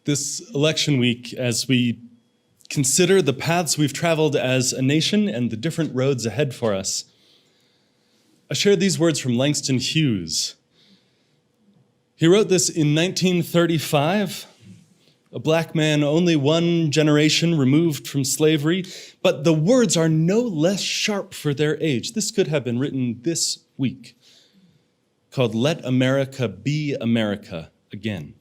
This election week, as we consider the paths we've traveled as a nation and the different roads ahead for us, I share these words from Langston Hughes. He wrote this in 1935, a black man only one generation removed from slavery, but the words are no less sharp for their age. This could have been written this week, called "Let America Be America Again."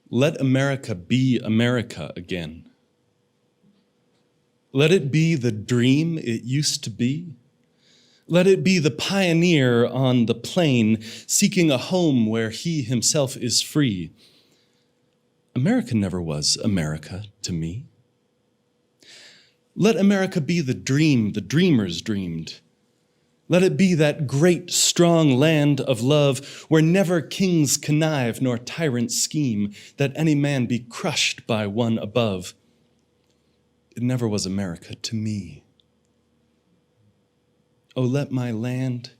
Let America be America again. Let it be the dream it used to be. Let it be the pioneer on the plain, seeking a home where he himself is free. America never was America to me. Let America be the dream the dreamers dreamed. Let it be that great, strong land of love where never kings connive nor tyrants scheme, that any man be crushed by one above. It never was America to me. Oh, let my land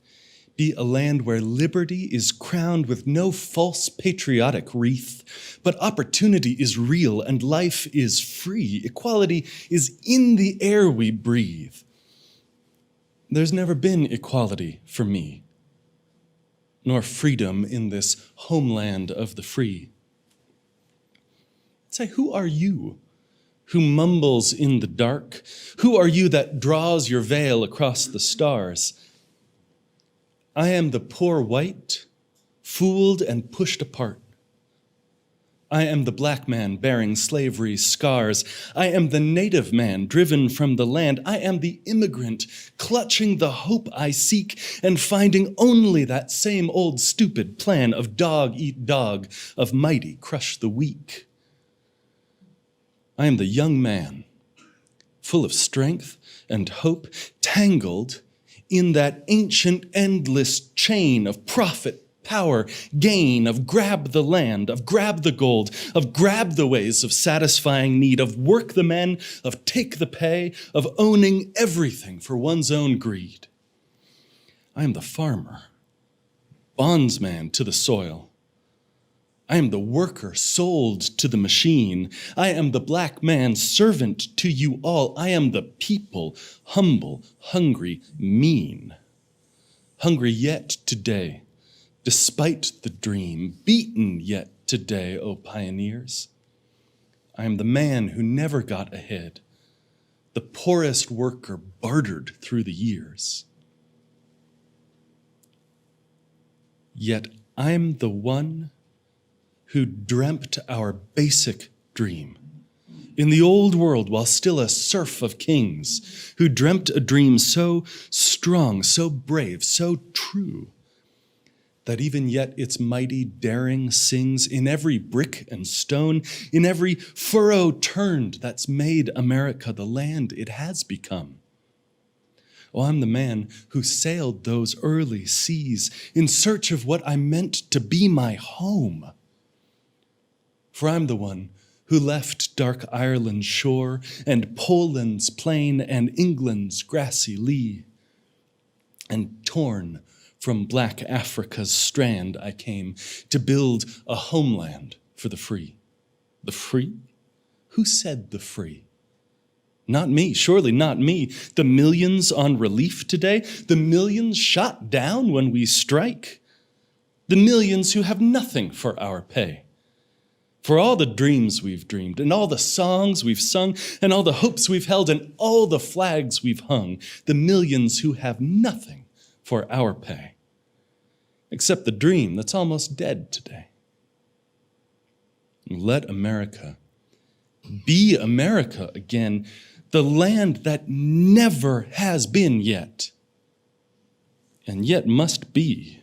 be a land where liberty is crowned with no false patriotic wreath, but opportunity is real and life is free. Equality is in the air we breathe. There's never been equality for me, nor freedom in this homeland of the free. Say, who are you who mumbles in the dark? Who are you that draws your veil across the stars? I am the poor white, fooled and pushed apart. I am the black man bearing slavery's scars. I am the native man driven from the land. I am the immigrant clutching the hope I seek and finding only that same old stupid plan of dog eat dog, of mighty crush the weak. I am the young man, full of strength and hope, tangled in that ancient endless chain of profit, power, gain, of grab the land, of grab the gold, of grab the ways of satisfying need, of work the men, of take the pay, of owning everything for one's own greed. I am the farmer, bondsman to the soil. I am the worker sold to the machine. I am the black man servant to you all. I am the people, humble, hungry, mean. Hungry yet today, despite the dream, beaten yet today, O pioneers. I am the man who never got ahead, the poorest worker bartered through the years. Yet I'm the one who dreamt our basic dream in the old world while still a serf of kings, who dreamt a dream so strong, so brave, so true, that even yet its mighty daring sings in every brick and stone, in every furrow turned that's made America the land it has become. Oh, I'm the man who sailed those early seas in search of what I meant to be my home. For I'm the one who left dark Ireland's shore and Poland's plain and England's grassy lea, and torn from black Africa's strand I came to build a homeland for the free. The free? Who said the free? Not me, surely not me. The millions on relief today, the millions shot down when we strike, the millions who have nothing for our pay. For all the dreams we've dreamed, and all the songs we've sung, and all the hopes we've held, and all the flags we've hung, the millions who have nothing for our pay, except the dream that's almost dead today. Let America be America again, the land that never has been yet, and yet must be.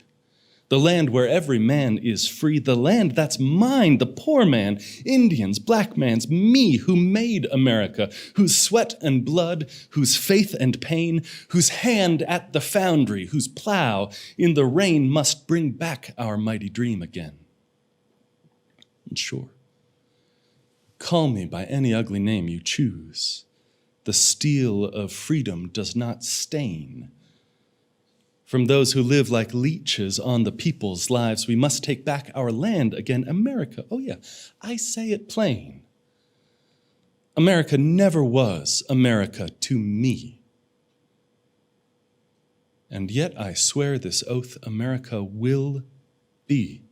The land where every man is free, the land that's mine, the poor man, Indians, black man's, me, who made America, whose sweat and blood, whose faith and pain, whose hand at the foundry, whose plow in the rain must bring back our mighty dream again. And sure, call me by any ugly name you choose. The steel of freedom does not stain. from those who live like leeches on the people's lives. We must take back our land again. America, oh yeah, I say it plain. America never was America to me. And yet I swear this oath, America will be.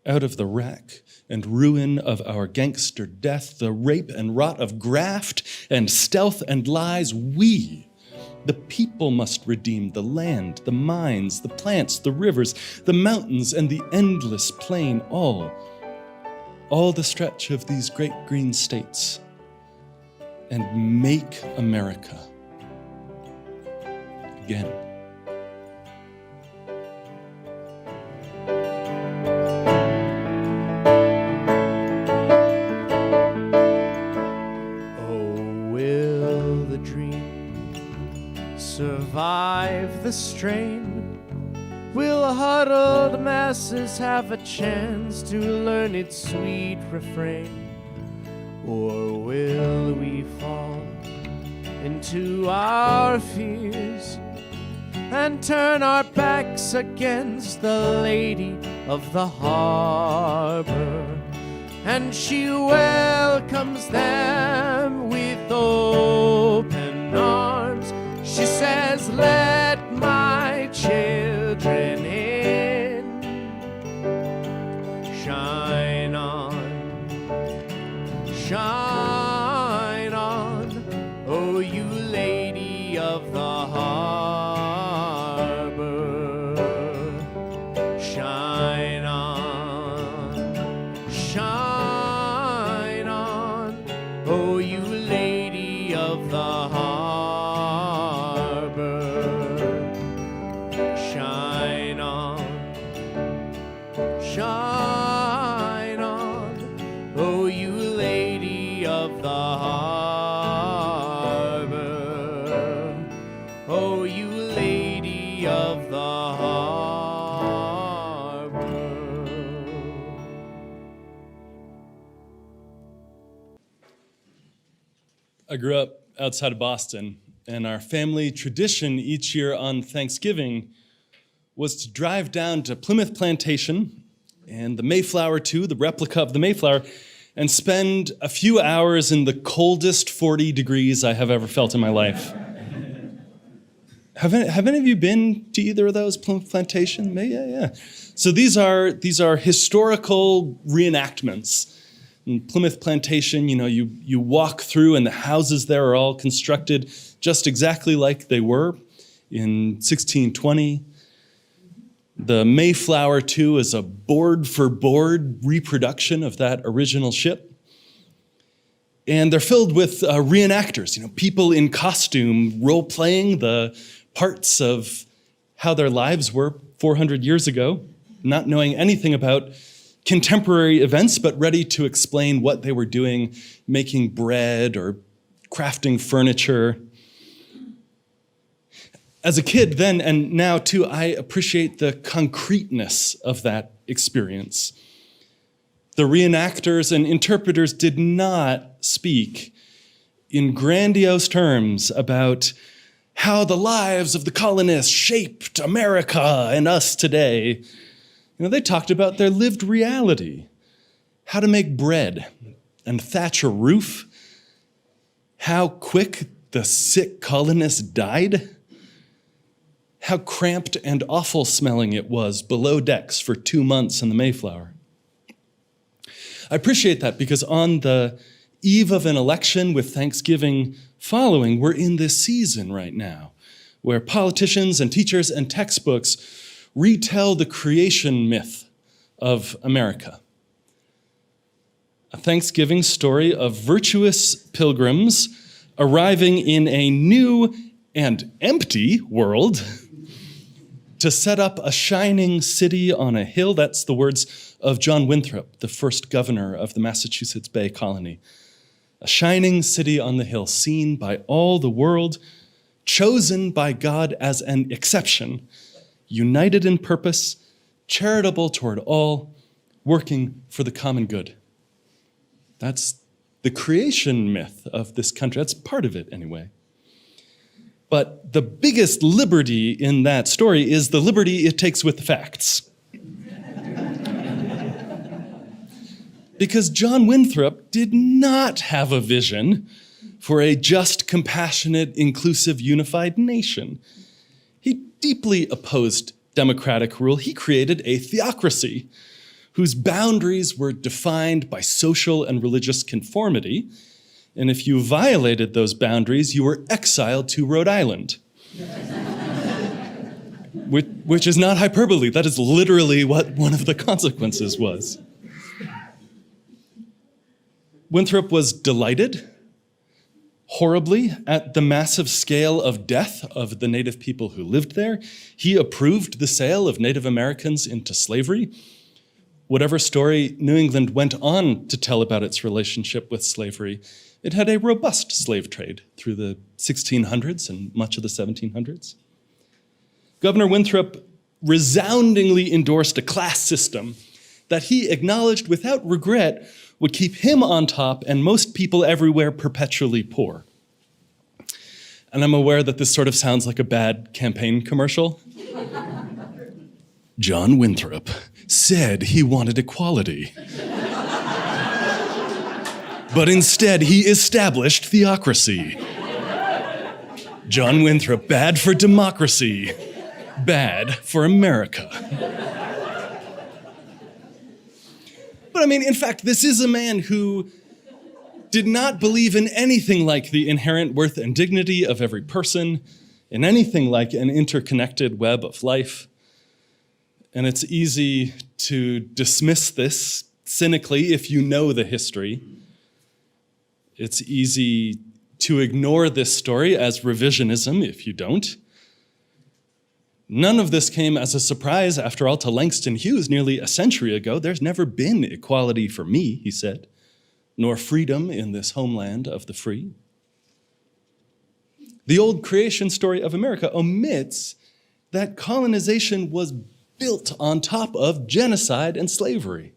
Out of the wreck and ruin of our gangster death, the rape and rot of graft and stealth and lies, we, the people, must redeem the land, the mines, the plants, the rivers, the mountains, and the endless plain, all the stretch of these great green states, and make America again. Survive the strain? Will huddled masses have a chance to learn its sweet refrain? Or will we fall into our fears and turn our backs against the lady of the harbor? And she welcomes them with open arms. She says, let my children in. Shine on, shine on, oh you lady of the harbor. Shine on, shine on, oh you lady of the harbor. Shine on, oh you lady of the harbor, oh you lady of the harbor. I grew up outside of Boston, and our family tradition each year on Thanksgiving was to drive down to Plymouth Plantation and the Mayflower too, the replica of the Mayflower, and spend a few hours in the coldest 40 degrees I have ever felt in my life. Have any of you been to either of those, Plymouth Plantation? Yeah. So these are historical reenactments. In Plymouth Plantation, you walk through and the houses there are all constructed just exactly like they were in 1620. The Mayflower, too, is a board-for-board reproduction of that original ship. And they're filled with reenactors, people in costume role-playing the parts of how their lives were 400 years ago, not knowing anything about contemporary events, but ready to explain what they were doing, making bread or crafting furniture. As a kid then, and now too, I appreciate the concreteness of that experience. The reenactors and interpreters did not speak in grandiose terms about how the lives of the colonists shaped America and us today. They talked about their lived reality, how to make bread and thatch a roof, how quick the sick colonists died, how cramped and awful smelling it was below decks for 2 months in the Mayflower. I appreciate that because on the eve of an election with Thanksgiving following, we're in this season right now where politicians and teachers and textbooks retell the creation myth of America. A Thanksgiving story of virtuous pilgrims arriving in a new and empty world to set up a shining city on a hill. That's the words of John Winthrop, the first governor of the Massachusetts Bay Colony. A shining city on the hill, seen by all the world, chosen by God as an exception, united in purpose, charitable toward all, working for the common good. That's the creation myth of this country. That's part of it, anyway. But the biggest liberty in that story is the liberty it takes with the facts. Because John Winthrop did not have a vision for a just, compassionate, inclusive, unified nation. He deeply opposed democratic rule. He created a theocracy whose boundaries were defined by social and religious conformity. And if you violated those boundaries, you were exiled to Rhode Island. Which is not hyperbole. That is literally what one of the consequences was. Winthrop was delighted, horribly, at the massive scale of death of the native people who lived there. He approved the sale of Native Americans into slavery. Whatever story New England went on to tell about its relationship with slavery, it had a robust slave trade through the 1600s and much of the 1700s. Governor Winthrop resoundingly endorsed a class system that he acknowledged without regret would keep him on top and most people everywhere perpetually poor. And I'm aware that this sort of sounds like a bad campaign commercial. John Winthrop said he wanted equality. But instead, he established theocracy. John Winthrop, bad for democracy, bad for America. But I mean, in fact, this is a man who did not believe in anything like the inherent worth and dignity of every person, in anything like an interconnected web of life. And it's easy to dismiss this cynically if you know the history. It's easy to ignore this story as revisionism if you don't. None of this came as a surprise, after all, to Langston Hughes nearly a century ago. There's never been equality for me, he said, nor freedom in this homeland of the free. The old creation story of America omits that colonization was built on top of genocide and slavery.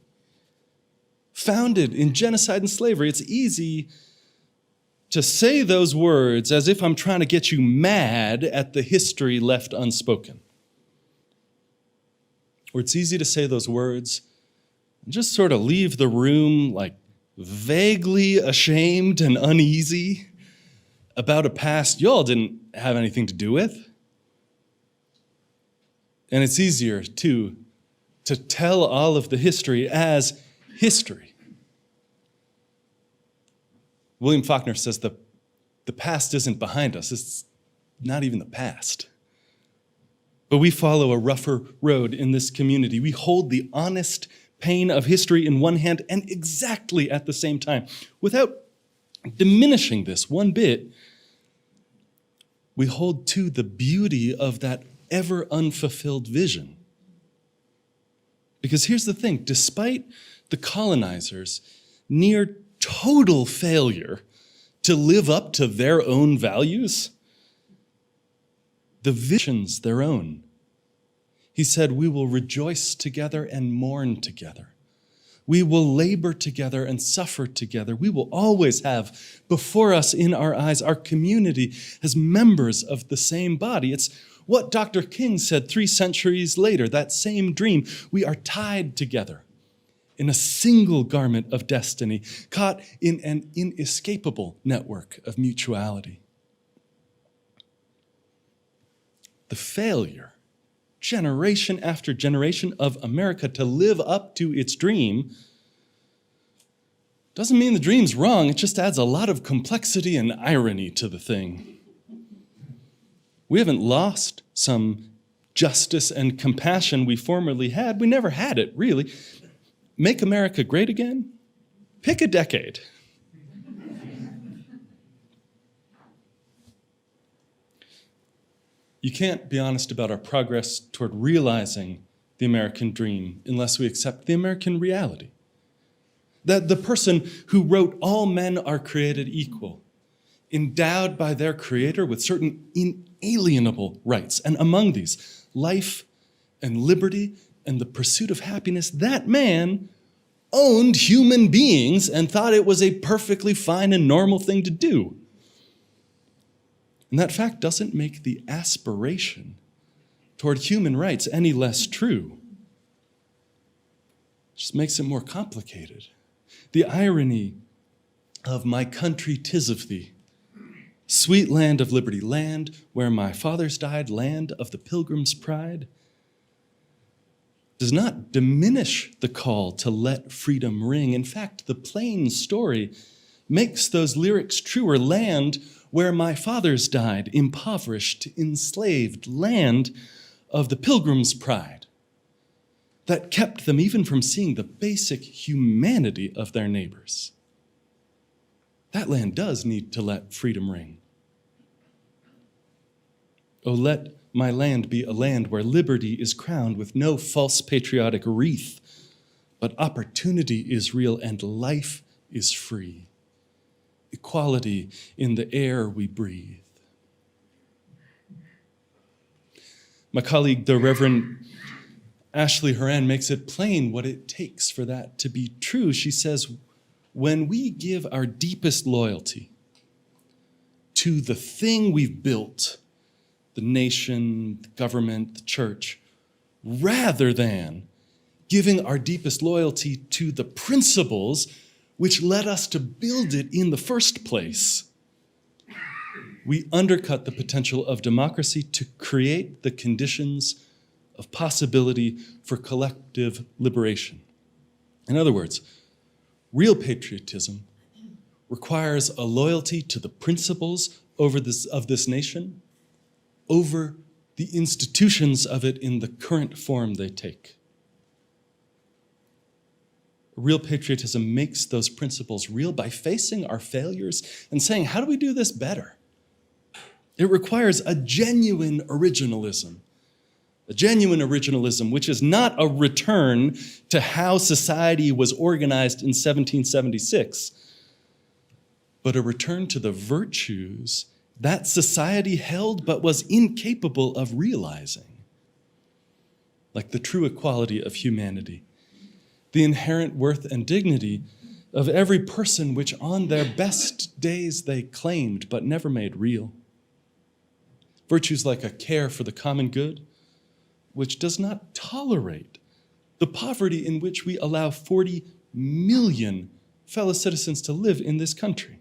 Founded in genocide and slavery, it's easy to say those words as if I'm trying to get you mad at the history left unspoken. Or it's easy to say those words and just sort of leave the room like vaguely ashamed and uneasy about a past y'all didn't have anything to do with. And it's easier, too, to tell all of the history as history. William Faulkner says the past isn't behind us. It's not even the past. But we follow a rougher road in this community. We hold the honest pain of history in one hand and exactly at the same time. Without diminishing this one bit, we hold to the beauty of that ever unfulfilled vision. Because here's the thing, despite the colonizers' near total failure to live up to their own values, the vision's their own. He said, we will rejoice together and mourn together. We will labor together and suffer together. We will always have before us in our eyes our community as members of the same body. It's what Dr. King said 3 centuries later, that same dream. We are tied together in a single garment of destiny, caught in an inescapable network of mutuality. The failure, generation after generation, of America to live up to its dream doesn't mean the dream's wrong. It just adds a lot of complexity and irony to the thing. We haven't lost some justice and compassion we formerly had. We never had it, really. Make America great again? Pick a decade. You can't be honest about our progress toward realizing the American dream unless we accept the American reality. That the person who wrote all men are created equal, endowed by their creator with certain inalienable rights, and among these, life and liberty and the pursuit of happiness, that man owned human beings and thought it was a perfectly fine and normal thing to do. And that fact doesn't make the aspiration toward human rights any less true. It just makes it more complicated. The irony of my country 'tis of thee, sweet land of liberty, land where my fathers died, land of the pilgrim's pride, does not diminish the call to let freedom ring. In fact, the plain story makes those lyrics truer. Land where my fathers died, impoverished, enslaved, land of the pilgrim's pride that kept them even from seeing the basic humanity of their neighbors. That land does need to let freedom ring. Oh, let my land be a land where liberty is crowned with no false patriotic wreath, but opportunity is real and life is free. Equality in the air we breathe. My colleague, the Reverend Ashley Horan, makes it plain what it takes for that to be true. She says, when we give our deepest loyalty to the thing we've built, the nation, the government, the church, rather than giving our deepest loyalty to the principles which led us to build it in the first place, we undercut the potential of democracy to create the conditions of possibility for collective liberation. In other words, real patriotism requires a loyalty to the principles of this nation over the institutions of it in the current form they take. Real patriotism makes those principles real by facing our failures and saying, how do we do this better? It requires a genuine originalism which is not a return to how society was organized in 1776, but a return to the virtues that society held but was incapable of realizing, like the true equality of humanity, the inherent worth and dignity of every person which on their best days they claimed but never made real. Virtues like a care for the common good, which does not tolerate the poverty in which we allow 40 million fellow citizens to live in this country.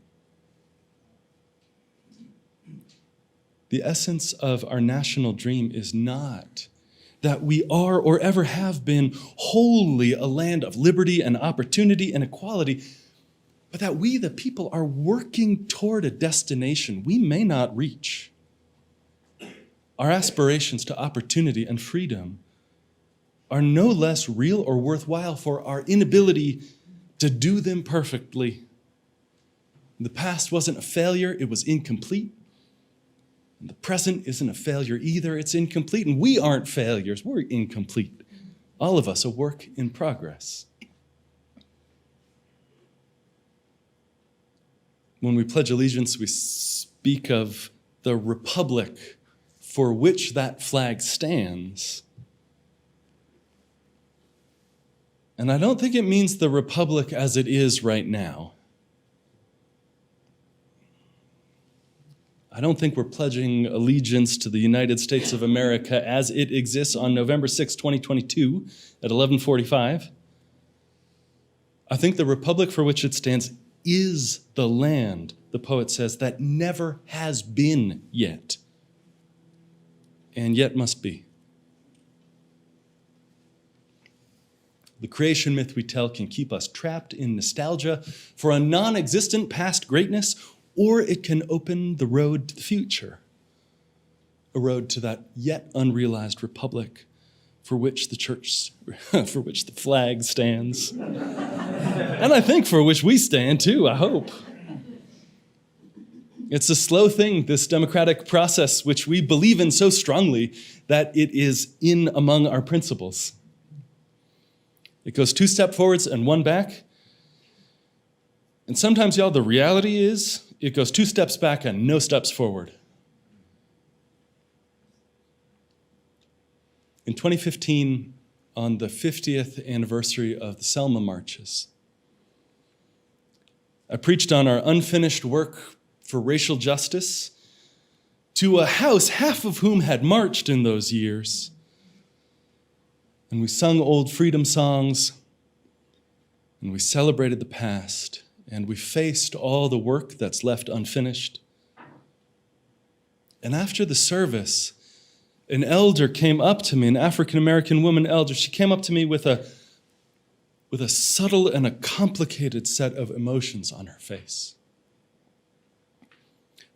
The essence of our national dream is not that we are or ever have been wholly a land of liberty and opportunity and equality, but that we, the people, are working toward a destination we may not reach. Our aspirations to opportunity and freedom are no less real or worthwhile for our inability to do them perfectly. The past wasn't a failure, it was incomplete. And the present isn't a failure either, it's incomplete. And we aren't failures, we're incomplete. All of us a work in progress. When we pledge allegiance, we speak of the republic for which that flag stands. And I don't think it means the republic as it is right now. I don't think we're pledging allegiance to the United States of America as it exists on November 6, 2022 at 11:45. I think the republic for which it stands is the land, the poet says, that never has been yet, and yet must be. The creation myth we tell can keep us trapped in nostalgia for a non-existent past greatness, or it can open the road to the future, a road to that yet unrealized republic for which the church, for which the flag stands. And I think for which we stand too, I hope. It's a slow thing, this democratic process, which we believe in so strongly that it is in among our principles. It goes 2 steps forwards and 1 back. And sometimes, y'all, the reality is it goes 2 steps back and no steps forward. In 2015, on the 50th anniversary of the Selma marches, I preached on our unfinished work for racial justice to a house half of whom had marched in those years. And we sung old freedom songs, and we celebrated the past, and we faced all the work that's left unfinished. And after the service, an elder came up to me, an African-American woman elder. She came up to me with a subtle and a complicated set of emotions on her face.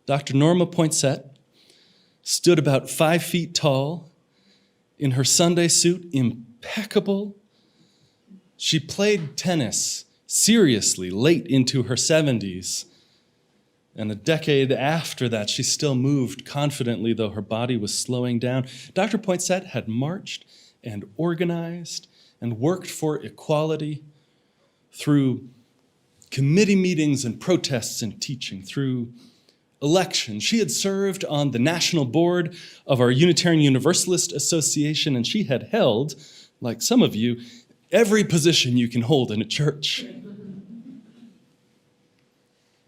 Dr. Norma Poinsett stood about 5 feet tall, in her Sunday suit, impeccable. She played tennis seriously late into her 70s. And a decade after that, she still moved confidently, though her body was slowing down. Dr. Poinsett had marched and organized and worked for equality through committee meetings and protests and teaching, through election. She had served on the national board of our Unitarian Universalist Association, and she had held, like some of you, every position you can hold in a church.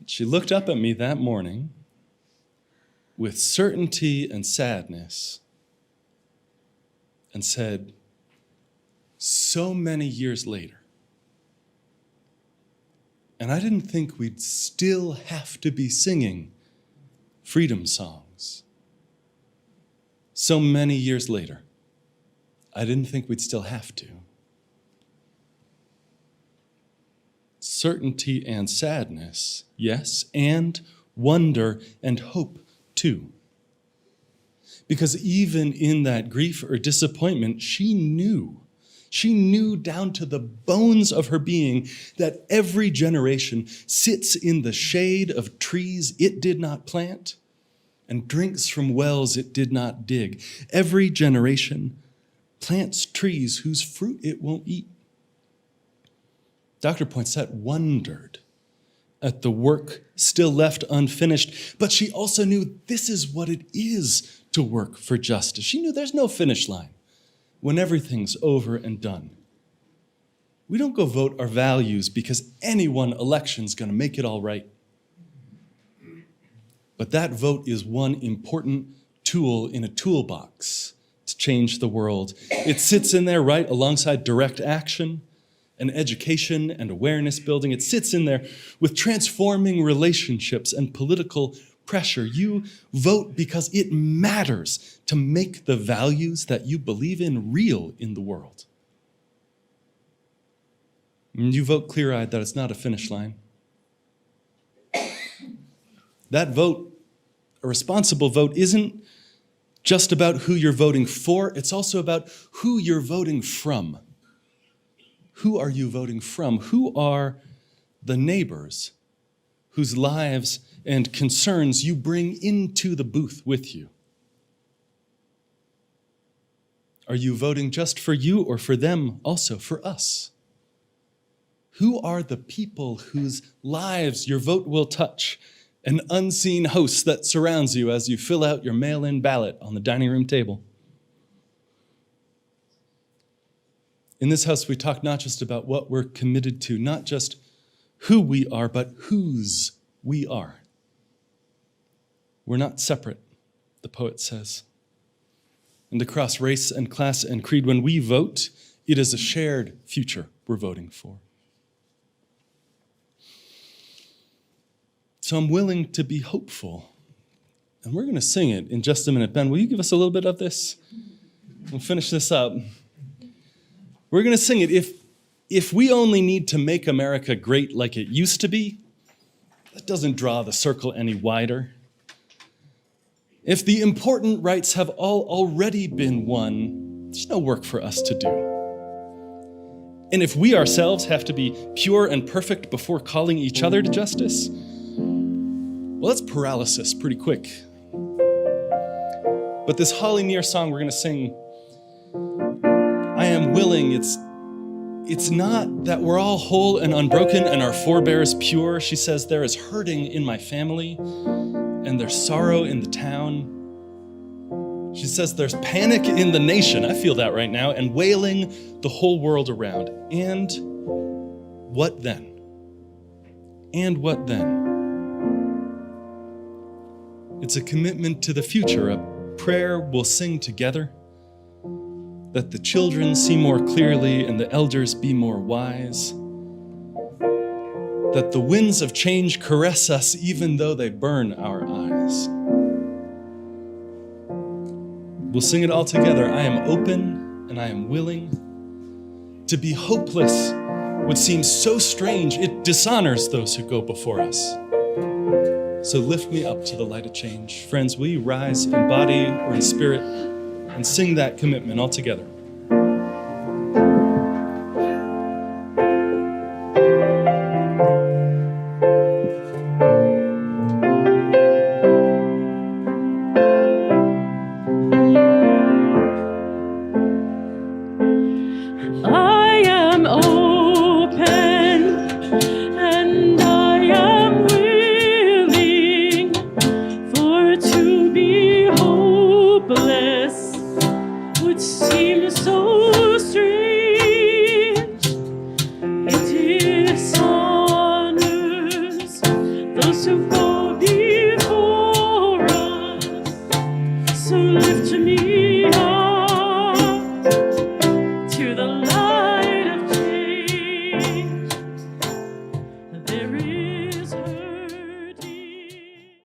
She looked up at me that morning with certainty and sadness and said, so many years later, and I didn't think we'd still have to be singing freedom songs. So many years later, I didn't think we'd still have to. Certainty and sadness, yes, and wonder and hope too. Because even in that grief or disappointment, she knew down to the bones of her being that every generation sits in the shade of trees it did not plant and drinks from wells it did not dig. Every generation plants trees whose fruit it won't eat. Dr. Poinsett wondered at the work still left unfinished, but she also knew this is what it is to work for justice. She knew there's no finish line when everything's over and done. We don't go vote our values because any one election's going to make it all right. But that vote is one important tool in a toolbox to change the world. It sits in there right alongside direct action and education and awareness building. It sits in there with transforming relationships and political pressure. You vote because it matters to make the values that you believe in real in the world. And you vote clear-eyed that it's not a finish line. That vote, a responsible vote, isn't just about who you're voting for, it's also about who you're voting from. Who are you voting from? Who are the neighbors whose lives and concerns you bring into the booth with you? Are you voting just for you or for them also, for us? Who are the people whose lives your vote will touch? An unseen host that surrounds you as you fill out your mail-in ballot on the dining room table. In this house, we talk not just about what we're committed to, not just who we are, but whose we are. We're not separate, the poet says. And across race and class and creed, when we vote, it is a shared future we're voting for. So I'm willing to be hopeful. And we're going to sing it in just a minute. Ben, will you give us a little bit of this? We'll finish this up. We're going to sing it. If we only need to make America great like it used to be, that doesn't draw the circle any wider. If the important rights have all already been won, there's no work for us to do. And if we ourselves have to be pure and perfect before calling each other to justice, well, that's paralysis pretty quick. But this Holly Near song we're going to sing, I am willing, it's not that we're all whole and unbroken and our forebears pure. She says there is hurting in my family and there's sorrow in the town. She says there's panic in the nation, I feel that right now, and wailing the whole world around. And what then? And what then? It's a commitment to the future, a prayer we'll sing together, that the children see more clearly and the elders be more wise, that the winds of change caress us even though they burn our eyes. We'll sing it all together. I am open and I am willing. To be hopeless would seem so strange, it dishonors those who go before us. So lift me up to the light of change. Friends, will you rise in body or in spirit and sing that commitment all together? I am open and I am willing, for to be hopeless would seem so strange. It dishonors those who